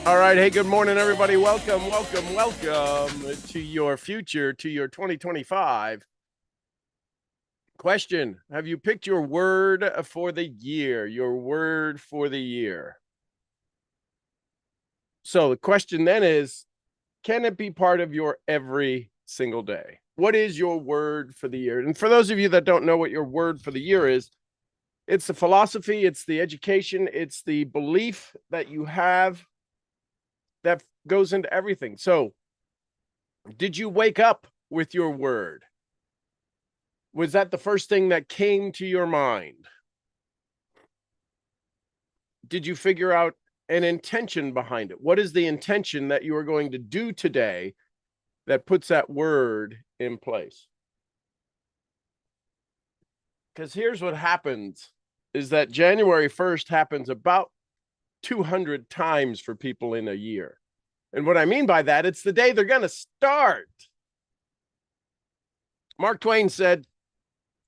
All right. Hey, good morning, everybody. Welcome to your future, to your 2025. Question: have you picked your word for the year? Your word for the year. So the question then is, can it be part of your every single day? What is your word for the year? And for those of you that don't know what your word for the year is, it's the philosophy, it's the education, it's the belief that you have that goes into everything. So, did you wake up with your word? Was that the first thing that came to your mind? Did you figure out an intention behind it? What is the intention that you are going to do today that puts that word in place? Because here's what happens is that January 1st happens about 200 times for people in a year. And what I mean by that, it's the day they're going to start. Mark Twain said,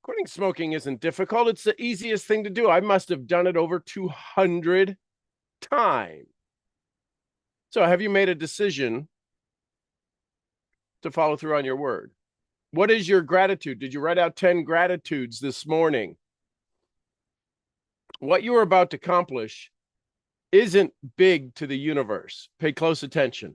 quitting smoking isn't difficult. It's the easiest thing to do. I must have done it over 200 times. So have you made a decision to follow through on your word? What is your gratitude? Did you write out 10 gratitudes this morning? What you are about to accomplish isn't big to the universe. Pay close attention.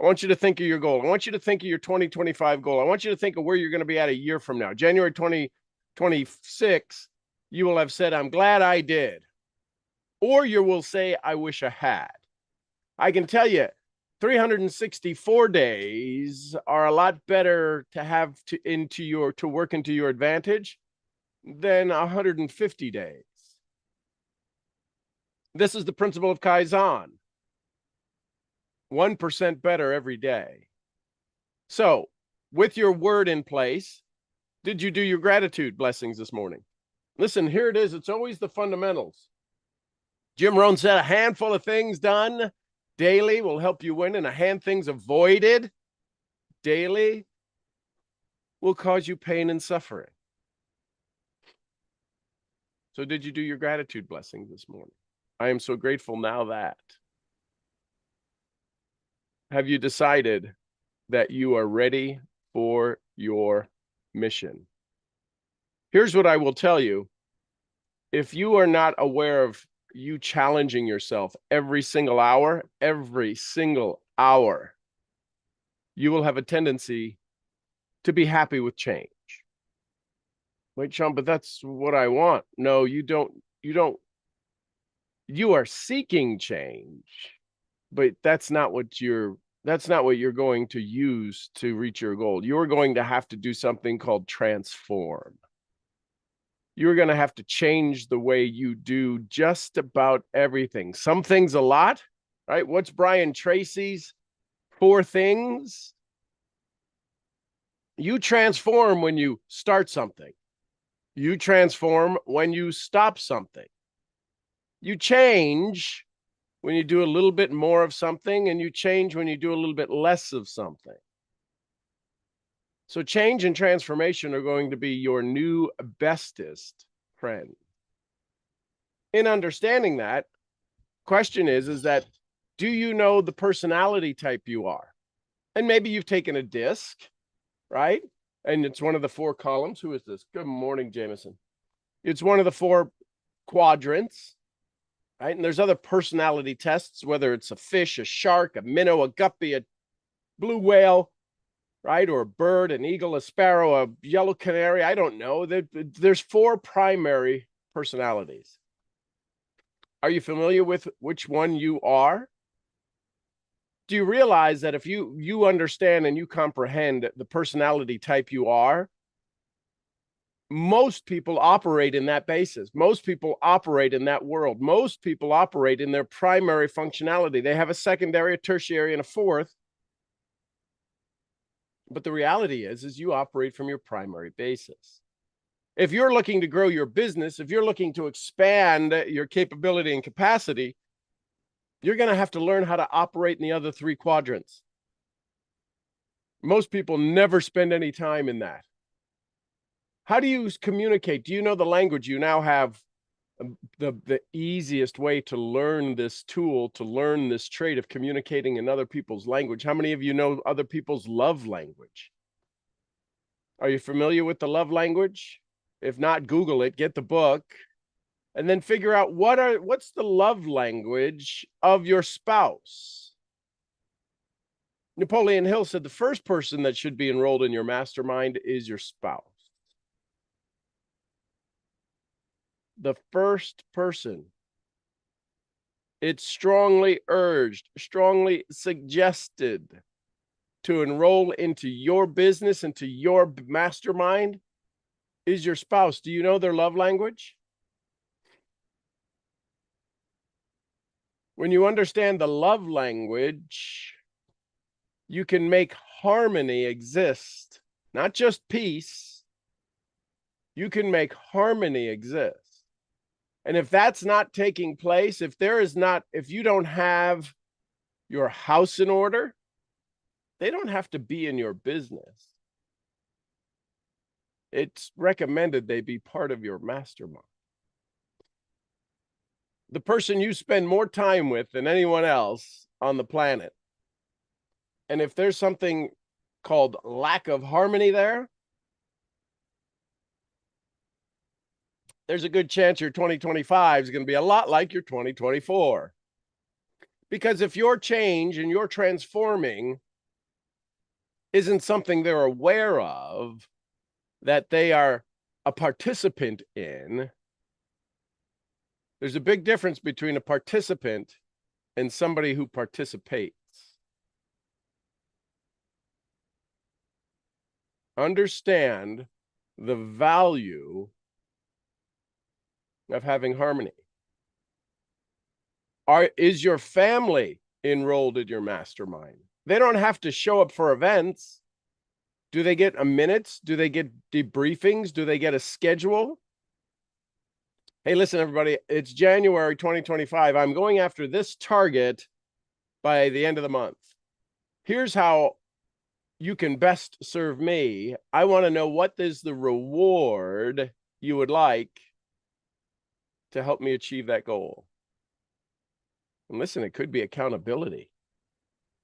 I want you to think of your goal. I want you to think of your 2025 goal. I want you to think of where you're going to be at a year from now. January 2026, you will have said, I'm glad I did. Or you will say, I wish I had. I can tell you, 364 days are a lot better to have to work into your advantage than 150 days. This is the principle of Kaizen. 1% better every day. So, with your word in place, did you do your gratitude blessings this morning? Listen, here it is. It's always the fundamentals. Jim Rohn said a handful of things done daily will help you win, and a hand things avoided daily will cause you pain and suffering. So did you do your gratitude blessings this morning? I am so grateful now that. Have you decided that you are ready for your mission? Here's what I will tell you. If you are not aware of you challenging yourself every single hour, you will have a tendency to be happy with change. Wait, Sean, but that's what I want. No, you don't. You are seeking change, but that's not what you're going to use to reach your goal. You're going to have to do something called transform. You're going to have to change the way you do just about everything. Some things a lot, right? What's Brian Tracy's 4 things? You transform when you start something. You transform when you stop something. You change when you do a little bit more of something, and you change when you do a little bit less of something. So change and transformation are going to be your new bestest friend. In understanding that, question is that, do you know the personality type you are? And maybe you've taken a disc, right? And it's one of the 4 columns. Who is this? Good morning, Jameson. It's one of the 4 quadrants, right? And there's other personality tests, whether it's a fish, a shark, a minnow, a guppy, a blue whale, right? Or a bird, an eagle, a sparrow, a yellow canary. I don't know. There's 4 primary personalities. Are you familiar with which one you are? Do you realize that if you understand and you comprehend the personality type you are, most people operate in that basis. Most people operate in that world. Most people operate in their primary functionality. They have a secondary, a tertiary, and a fourth. But the reality is you operate from your primary basis. If you're looking to grow your business, if you're looking to expand your capability and capacity, you're going to have to learn how to operate in the other 3 quadrants. Most people never spend any time in that. How do you communicate? Do you know the language? You now have the easiest way to learn this tool, to learn this trait of communicating in other people's language. How many of you know other people's love language? Are you familiar with the love language? If not, Google it, get the book, and then figure out what's the love language of your spouse. Napoleon Hill said the first person that should be enrolled in your mastermind is your spouse. The first person. It's strongly urged, strongly suggested to enroll into your business, into your mastermind, is your spouse. Do you know their love language? When you understand the love language, you can make harmony exist, not just peace. You can make harmony exist. And if that's not taking place, if you don't have your house in order, they don't have to be in your business. It's recommended they be part of your mastermind. The person you spend more time with than anyone else on the planet. And if there's something called lack of harmony there, there's a good chance your 2025 is going to be a lot like your 2024. Because if your change and your transforming isn't something they're aware of, that they are a participant in, there's a big difference between a participant and somebody who participates. Understand the value of having harmony. Is your family enrolled in your mastermind? They don't have to show up for events. Do they get minutes? Do they get debriefings? Do they get a schedule? Hey, listen, everybody, it's January 2025. I'm going after this target by the end of the month. Here's how you can best serve me. I want to know what is the reward you would like to help me achieve that goal. And listen, it could be accountability.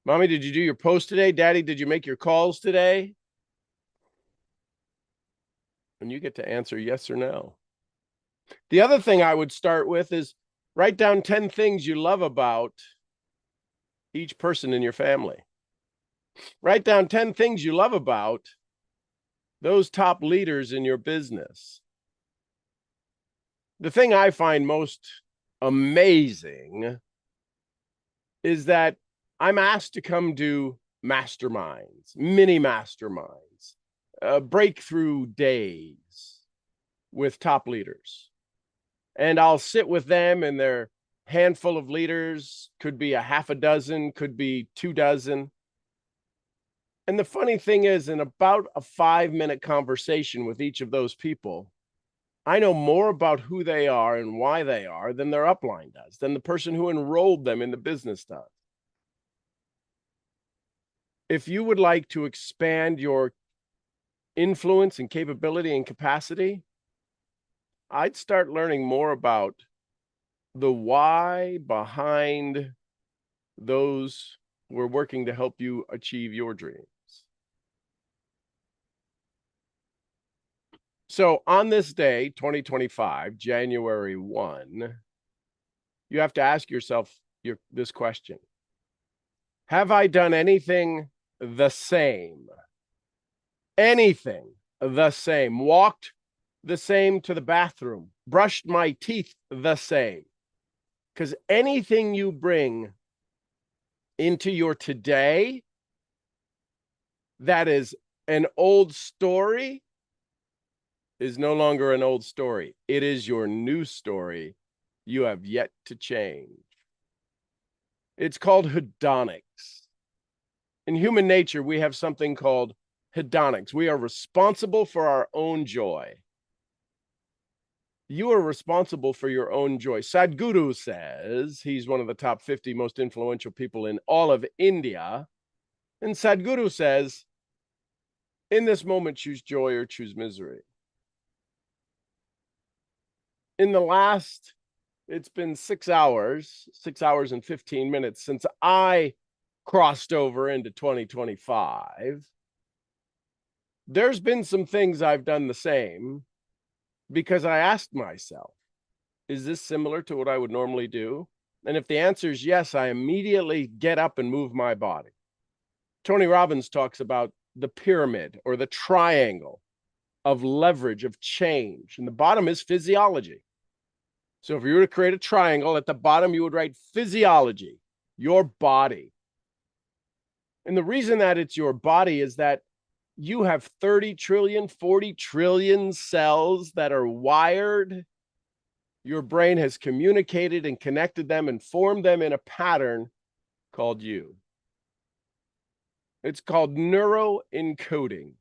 Mommy, did you do your post today? Daddy, did you make your calls today? And you get to answer yes or no. The other thing I would start with is write down 10 things you love about each person in your family. Write down 10 things you love about those top leaders in your business. The thing I find most amazing is that I'm asked to come do masterminds, mini masterminds, breakthrough days with top leaders. And I'll sit with them and their handful of leaders, could be a half a dozen, could be 24. And the funny thing is, in about a 5-minute conversation with each of those people, I know more about who they are and why they are than their upline does, than the person who enrolled them in the business does. If you would like to expand your influence and capability and capacity, I'd start learning more about the why behind those who are working to help you achieve your dreams. So on this day, 2025, January 1, you have to ask yourself this question. Have I done anything the same? Anything the same? Walked the same to the bathroom? Brushed my teeth the same? Because anything you bring into your today that is an old story is no longer an old story. It is your new story you have yet to change. It's called hedonics. In human nature, we have something called hedonics. We are responsible for our own joy. You are responsible for your own joy. Sadhguru says, he's one of the top 50 most influential people in all of India. And Sadhguru says, in this moment, choose joy or choose misery. in the last, it's been 6 hours, 6 hours and 15 minutes since I crossed over into 2025. There's been some things I've done the same because I asked myself, is this similar to what I would normally do? And if the answer is yes, I immediately get up and move my body. Tony Robbins talks about the pyramid or the triangle of leverage, of change. And the bottom is physiology. So if you were to create a triangle, at the bottom, you would write physiology, your body. And the reason that it's your body is that you have 30 trillion, 40 trillion cells that are wired. Your brain has communicated and connected them and formed them in a pattern called you. It's called neuroencoding.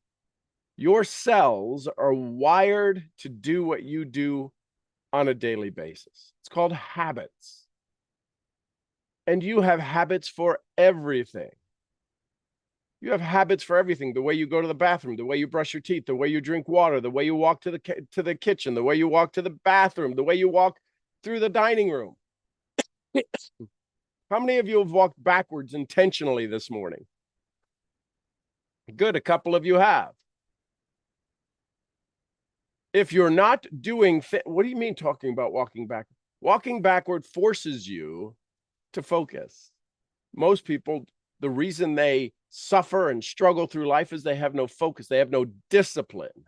Your cells are wired to do what you do on a daily basis. It's called habits. And you have habits for everything. You have habits for everything. The way you go to the bathroom, the way you brush your teeth, the way you drink water, the way you walk to the kitchen, the way you walk to the bathroom, the way you walk through the dining room. How many of you have walked backwards intentionally this morning? Good, a couple of you have. If you're not doing, what do you mean talking about walking back? Walking backward forces you to focus. Most people, the reason they suffer and struggle through life is they have no focus. They have no discipline.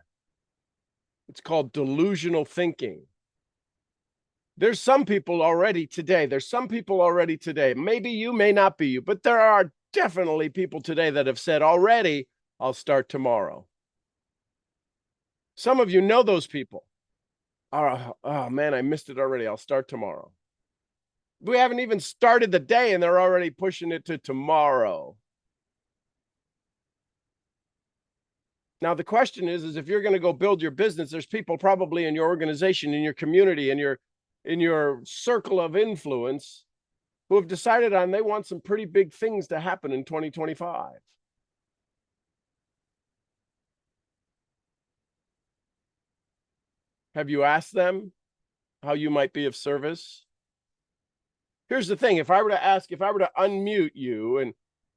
It's called delusional thinking. There's some people already today. Maybe you, may not be you, but there are definitely people today that have said already, I'll start tomorrow. Some of you know those people. Oh man, I missed it already. I'll start tomorrow. We haven't even started the day and they're already pushing it to tomorrow. Now, the question is if you're going to go build your business, there's people probably in your organization, in your community, in your circle of influence who have decided on they want some pretty big things to happen in 2025. Have you asked them how you might be of service? Here's the thing. If I were to unmute you and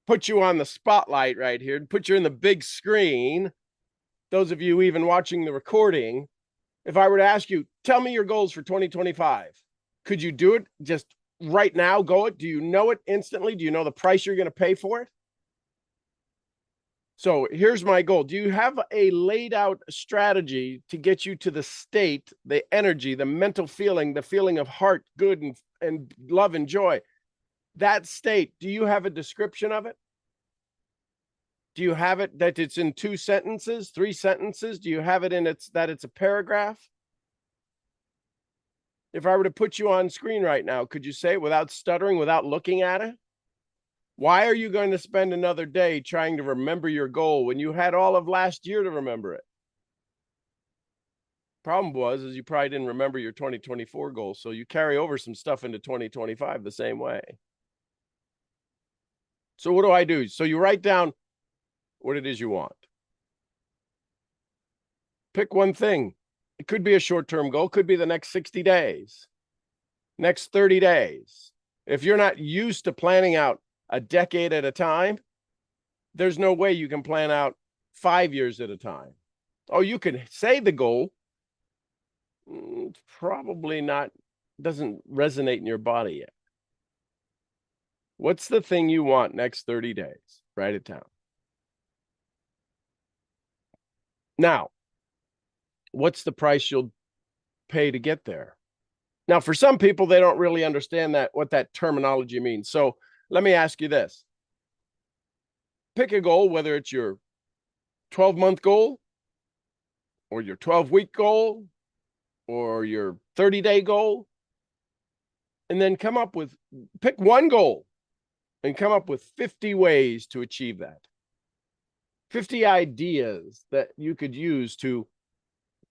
put you on the spotlight right here and put you in the big screen, those of you even watching the recording, if I were to ask you, tell me your goals for 2025, could you do it just right now? Go it. Do you know it instantly? Do you know the price you're going to pay for it? So here's my goal. Do you have a laid out strategy to get you to the state, the energy, the mental feeling, the feeling of heart, good and love and joy? That state, do you have a description of it? Do you have it that it's in 2 sentences, 3 sentences? Do you have it in that it's a paragraph? If I were to put you on screen right now, could you say it without stuttering, without looking at it? Why are you going to spend another day trying to remember your goal when you had all of last year to remember it? Problem is you probably didn't remember your 2024 goal, so you carry over some stuff into 2025 the same way. So what do I do? So you write down what it is you want. Pick one thing. It could be a short-term goal, could be the next 60 days, next 30 days. If you're not used to planning out a decade at a time, there's no way you can plan out 5 years at a time. Oh, you can say the goal. It's probably not, doesn't resonate in your body yet. What's the thing you want next 30 days? Write it down. Now, what's the price you'll pay to get there? Now, for some people, they don't really understand what that terminology means. So let me ask you this. Pick a goal, whether it's your 12-month goal or your 12-week goal or your 30-day goal, and then pick one goal and come up with 50 ways to achieve that. 50 ideas that you could use to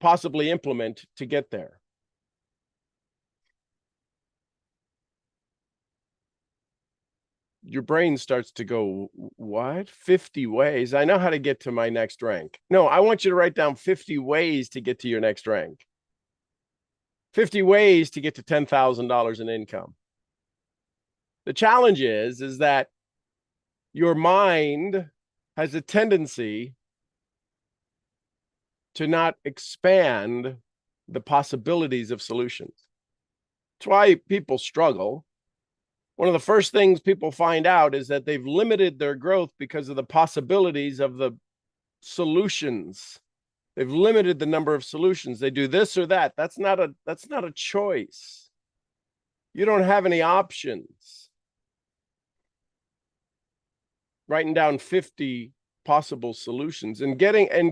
possibly implement to get there. Your brain starts to go, what? 50 ways? I know how to get to my next rank. No, I want you to write down 50 ways to get to your next rank. 50 ways to get to $10,000 in income. The challenge is that your mind has a tendency to not expand the possibilities of solutions. That's why people struggle. One of the first things people find out is that they've limited their growth because of the possibilities of the solutions. They've limited the number of solutions. They do this or that. That's not a choice. You don't have any options. Writing down 50 possible solutions and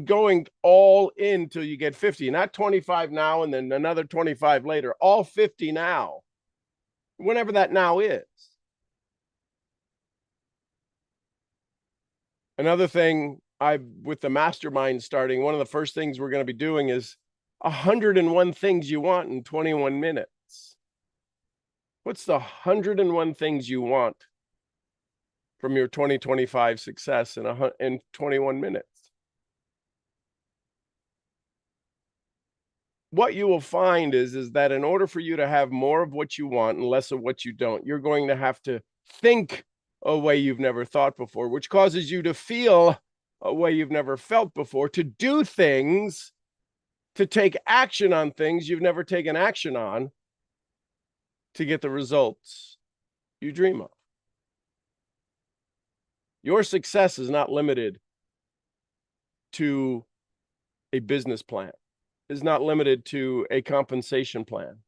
going all in till you get 50, not 25 now and then another 25 later, all 50 now, whenever that now is. Another thing, with the mastermind starting, one of the first things we're going to be doing is 101 things you want in 21 minutes. What's the 101 things you want from your 2025 success in 21 minutes? What you will find is that in order for you to have more of what you want and less of what you don't, you're going to have to think a way you've never thought before, which causes you to feel a way you've never felt before, to do things, to take action on things you've never taken action on, to get the results you dream of. Your success is not limited to a business plan, is not limited to a compensation plan.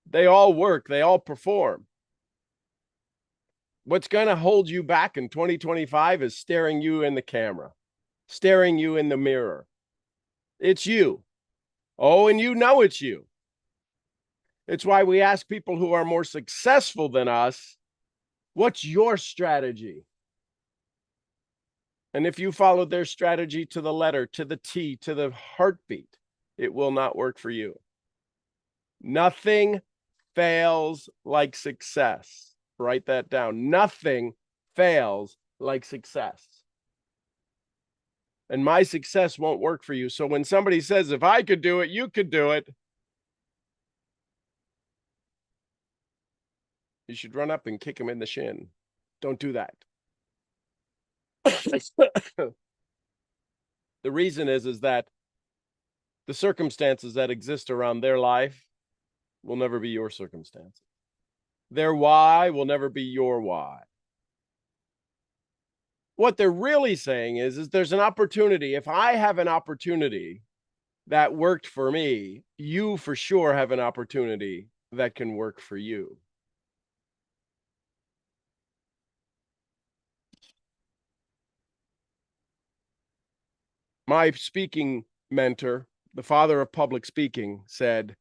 They all work, they all perform. What's going to hold you back in 2025 is staring you in the camera, staring you in the mirror. It's you. Oh, and you know it's you. It's why we ask people who are more successful than us, what's your strategy? And if you followed their strategy to the letter, to the T, to the heartbeat, it will not work for you. Nothing fails like success. Write that down. Nothing fails like success. And my success won't work for you. So when somebody says, if I could do it, you could do it, you should run up and kick them in the shin. Don't do that. The reason is that the circumstances that exist around their life will never be your circumstances. Their why will never be your why. What they're really saying is there's an opportunity. If I have an opportunity that worked for me, you for sure have an opportunity that can work for you. My speaking mentor, the father of public speaking, said,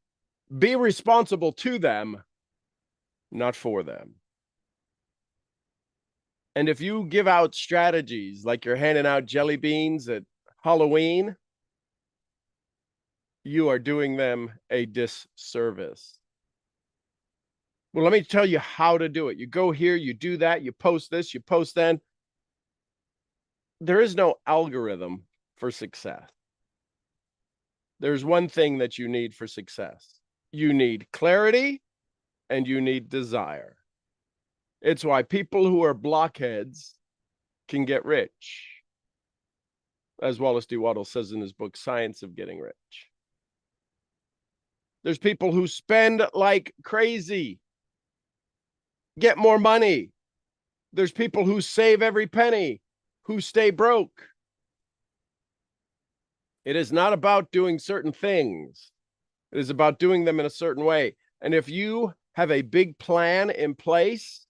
be responsible to them, not for them. And if you give out strategies like you're handing out jelly beans at Halloween, you are doing them a disservice. Well, let me tell you how to do it. You go here, you do that, you post this, you post then. There is no algorithm for success. There's one thing that you need for success. You need clarity and you need desire. It's why people who are blockheads can get rich. As Wallace D. Waddell says in his book, Science of Getting Rich. There's people who spend like crazy, get more money. There's people who save every penny, who stay broke. It is not about doing certain things. It is about doing them in a certain way. And if you have a big plan in place,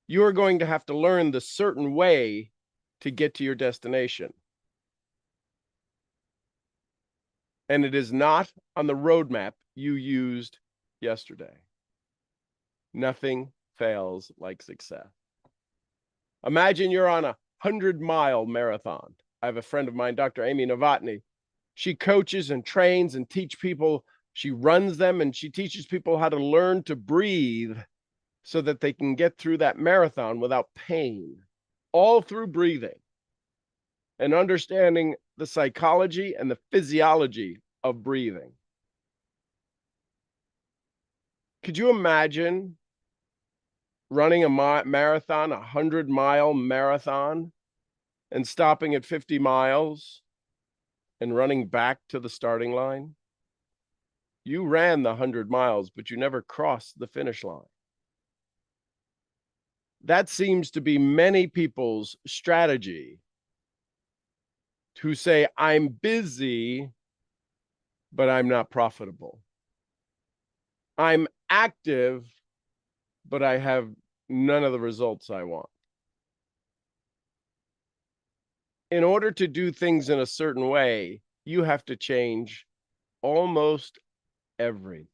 you are going to have to learn the certain way to get to your destination. And it is not on the roadmap you used yesterday. Nothing fails like success. Imagine you're on a 100-mile marathon. I have a friend of mine, Dr. Amy Novotny. She coaches and trains and teaches people. She runs them and she teaches people how to learn to breathe so that they can get through that marathon without pain, all through breathing and understanding the psychology and the physiology of breathing. Could you imagine running a marathon, 100-mile marathon, and stopping at 50 miles and running back to the starting line? You ran the 100 miles, but you never crossed the finish line. That seems to be many people's strategy to say, I'm busy, but I'm not profitable. I'm active, but I have none of the results I want. In order to do things in a certain way, you have to change almost everything.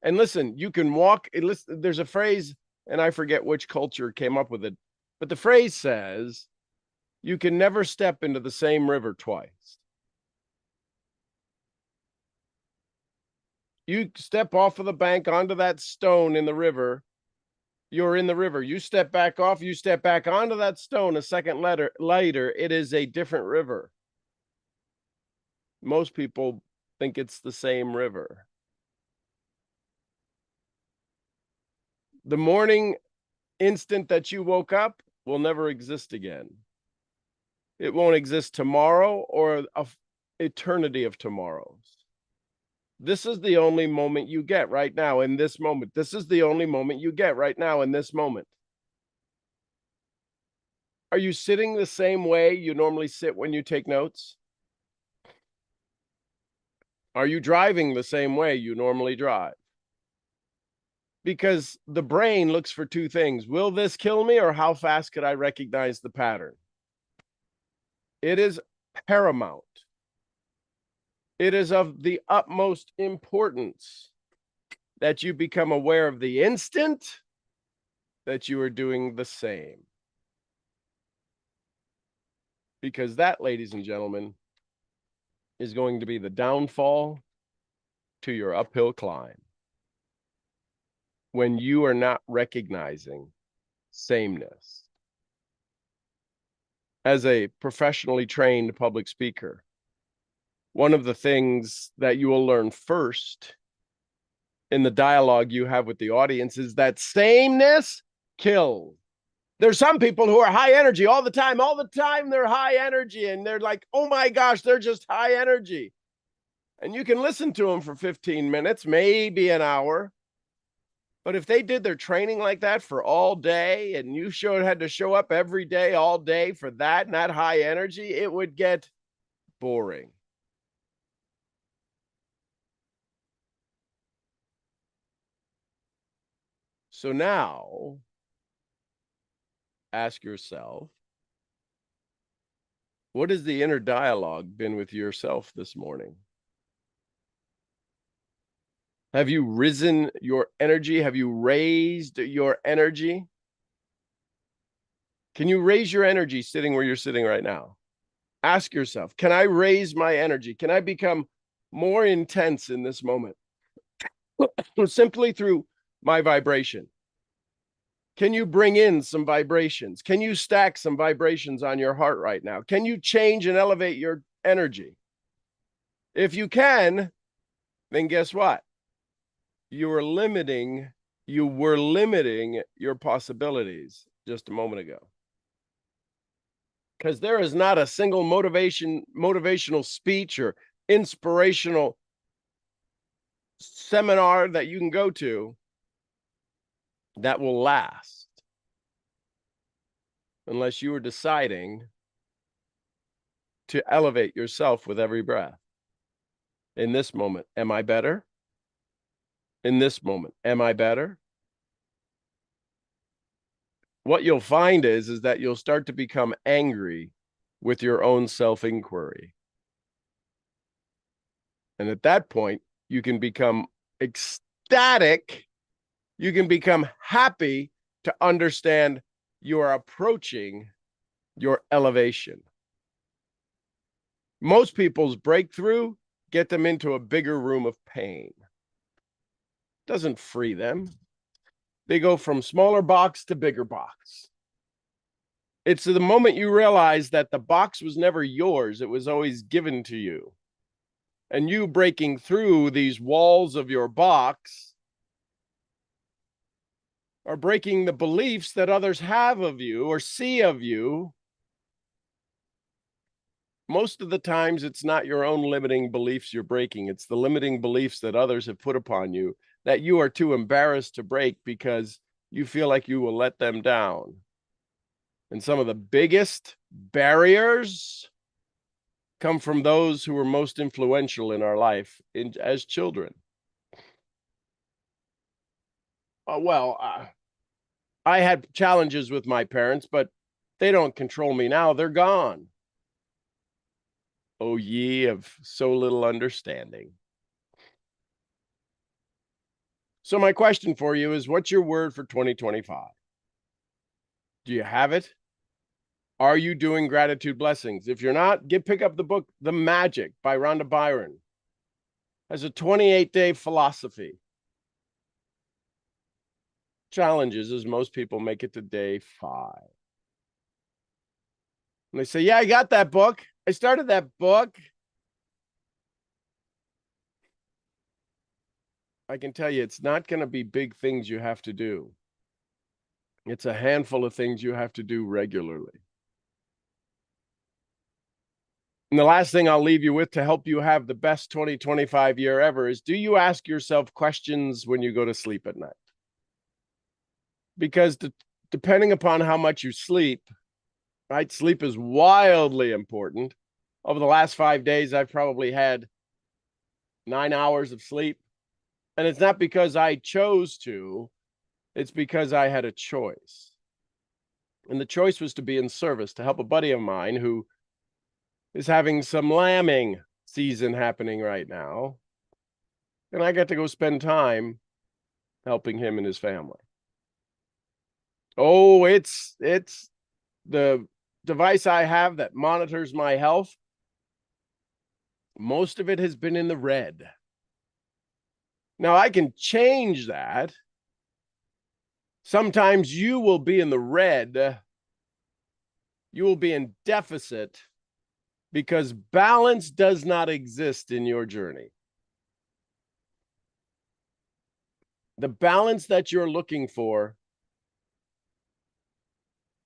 And listen, you can walk, listen, there's a phrase, and I forget which culture came up with it, but the phrase says, you can never step into the same river twice. You step off of the bank onto that stone in the river, you're in the river. You step back off, you step back onto that stone a second later, it is a different river. Most people think it's the same river. The morning instant that you woke up will never exist again. It won't exist tomorrow or an eternity of tomorrows. This is the only moment you get right now in this moment. This is the only moment you get right now in this moment. Are you sitting the same way you normally sit when you take notes? Are you driving the same way you normally drive? Because the brain looks for two things. Will this kill me, or how fast could I recognize the pattern? It is paramount. It is of the utmost importance that you become aware of the instant that you are doing the same. Because that, ladies and gentlemen, is going to be the downfall to your uphill climb. When you are not recognizing sameness. As a professionally trained public speaker, one of the things that you will learn first in the dialogue you have with the audience is that sameness kills. There's some people who are high energy all the time. All the time they're high energy and they're like, oh my gosh, they're just high energy. And you can listen to them for 15 minutes, maybe an hour. But if they did their training like that for all day and you had to show up every day, all day for that and that high energy, it would get boring. So now, ask yourself, what has the inner dialogue been with yourself this morning? Have you risen your energy? Have you raised your energy? Can you raise your energy sitting where you're sitting right now? Ask yourself, can I raise my energy? Can I become more intense in this moment? Simply through my vibration. Can you bring in some vibrations? Can you stack some vibrations on your heart right now? Can you change and elevate your energy? If you can, then guess what? You were limiting your possibilities just a moment ago. Because there is not a single motivational speech or inspirational seminar that you can go to that will last unless you are deciding to elevate yourself with every breath. In this moment, am I better? In this moment, am I better? What you'll find is that you'll start to become angry with your own self-inquiry. And at that point, you can become ecstatic. You can become happy to understand you are approaching your elevation. Most people's breakthrough get them into a bigger room of pain. Doesn't free them. They go from smaller box to bigger box. It's the moment you realize that the box was never yours. It was always given to you. And you breaking through these walls of your box are breaking the beliefs that others have of you or see of you. Most of the times, it's not your own limiting beliefs you're breaking. It's the limiting beliefs that others have put upon you that you are too embarrassed to break because you feel like you will let them down. And some of the biggest barriers come from those who were most influential in our life as children. I had challenges with my parents, but they don't control me now. They're gone. Oh, ye of so little understanding. So my question for you is, what's your word for 2025? Do you have it? Are you doing gratitude blessings? If you're not, pick up the book, The Magic by Rhonda Byron. Has a 28-day philosophy. Challenges is most people make it to day 5. And they say, yeah, I got that book. I started that book. I can tell you, it's not going to be big things you have to do. It's a handful of things you have to do regularly. And the last thing I'll leave you with to help you have the best 2025 year ever is, do you ask yourself questions when you go to sleep at night? Because depending upon how much you sleep, right? Sleep is wildly important. Over the last 5 days, I've probably had 9 hours of sleep. And it's not because I chose to, it's because I had a choice. And the choice was to be in service, to help a buddy of mine who is having some lambing season happening right now. And I got to go spend time helping him and his family. Oh, it's the device I have that monitors my health. Most of it has been in the red. Now I can change that. Sometimes you will be in the red. You will be in deficit because balance does not exist in your journey. The balance that you're looking for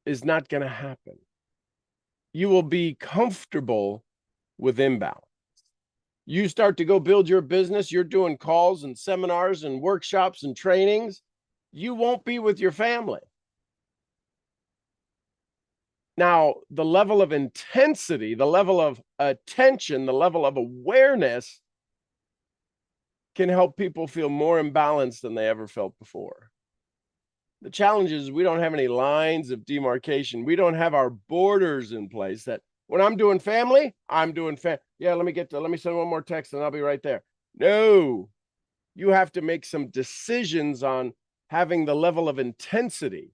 is not going to happen. You will be comfortable with imbalance. You start to go build your business, you're doing calls and seminars and workshops and trainings, you won't be with your family. Now, the level of intensity, the level of attention, the level of awareness can help people feel more imbalanced than they ever felt before. The challenge is we don't have any lines of demarcation. We don't have our borders in place that when I'm doing family, I'm doing family. Yeah, let me send one more text and I'll be right there. No, you have to make some decisions on having the level of intensity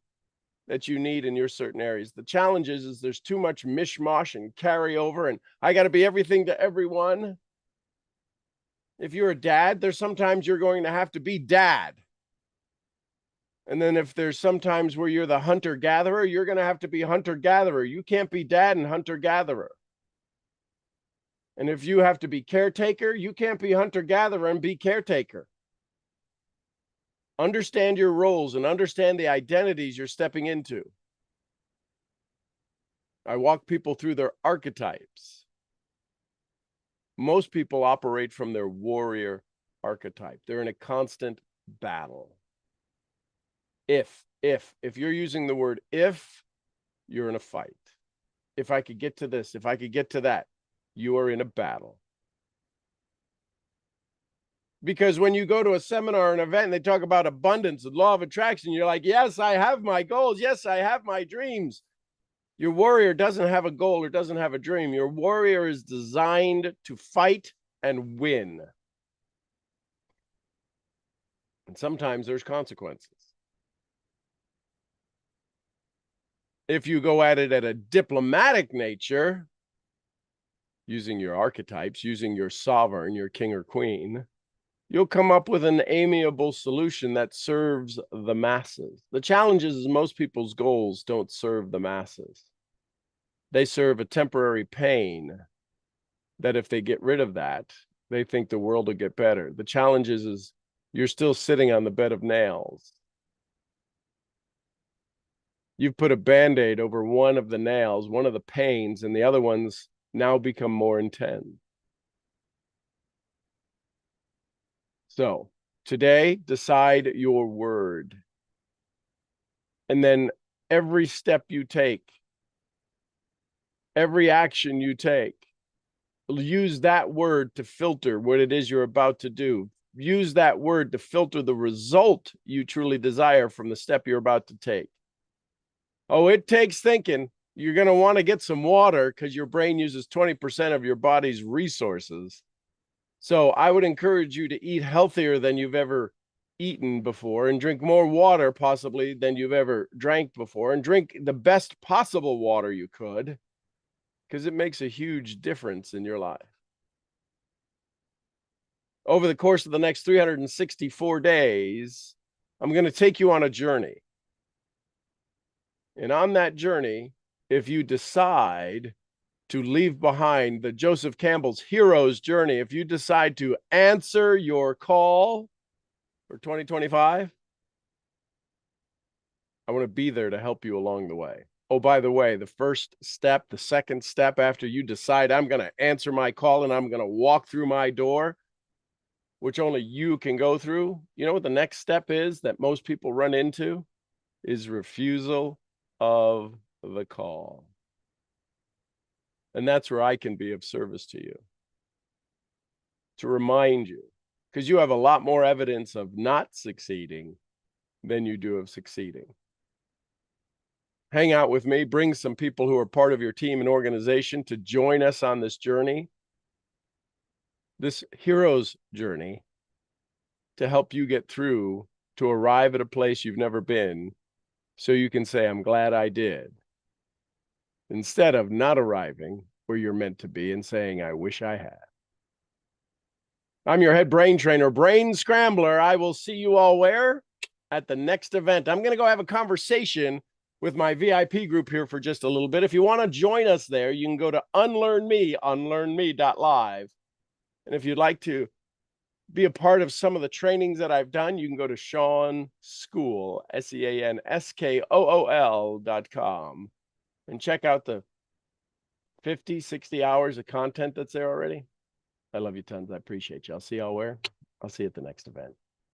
that you need in your certain areas. The challenge is there's too much mishmash and carryover, and I got to be everything to everyone. If you're a dad, there's sometimes you're going to have to be dad. And then if there's sometimes where you're the hunter-gatherer, you're going to have to be hunter-gatherer. You can't be dad and hunter-gatherer. And if you have to be caretaker, you can't be hunter-gatherer and be caretaker. Understand your roles and understand the identities you're stepping into. I walk people through their archetypes. Most people operate from their warrior archetype. They're in a constant battle. If you're using the word if, you're in a fight. If I could get to this, if I could get to that, you are in a battle. Because when you go to a seminar, an event, and they talk about abundance and law of attraction, you're like, yes, I have my goals. Yes, I have my dreams. Your warrior doesn't have a goal or doesn't have a dream. Your warrior is designed to fight and win. And sometimes there's consequences. If you go at it at a diplomatic nature, using your archetypes, using your sovereign, your king or queen, you'll come up with an amiable solution that serves the masses. The challenge is most people's goals don't serve the masses. They serve a temporary pain that if they get rid of that, they think the world will get better. The challenge is you're still sitting on the bed of nails. You've put a Band-Aid over one of the nails, one of the pains, and the other ones now become more intense. So today, decide your word. And then every step you take, every action you take, use that word to filter what it is you're about to do. Use that word to filter the result you truly desire from the step you're about to take. Oh, it takes thinking. You're going to want to get some water because your brain uses 20% of your body's resources. So I would encourage you to eat healthier than you've ever eaten before and drink more water possibly than you've ever drank before, and drink the best possible water you could, because it makes a huge difference in your life. Over the course of the next 364 days, I'm going to take you on a journey. And on that journey, if you decide to leave behind the Joseph Campbell's hero's journey, if you decide to answer your call for 2025, I want to be there to help you along the way. Oh, by the way, the first step, the second step after you decide I'm going to answer my call and I'm going to walk through my door, which only you can go through, you know what the next step is that most people run into? Is refusal of the call. And that's where I can be of service to you, to remind you, because you have a lot more evidence of not succeeding than you do of succeeding. Hang out with me, bring some people who are part of your team and organization to join us on this journey, this hero's journey, to help you get through, to arrive at a place you've never been, so you can say, I'm glad I did, instead of not arriving where you're meant to be and saying, I wish I had. I'm your head brain trainer, Brain Scrambler. I will see you all where? At the next event. I'm going to go have a conversation with my VIP group here for just a little bit. If you want to join us there, you can go to UnlearnMe, unlearnme.live. And if you'd like to be a part of some of the trainings that I've done, you can go to Sean School, SeanSchool.com, and check out the 50, 60 hours of content that's there already. I love you tons. I appreciate you. I'll see y'all where? I'll see you at the next event.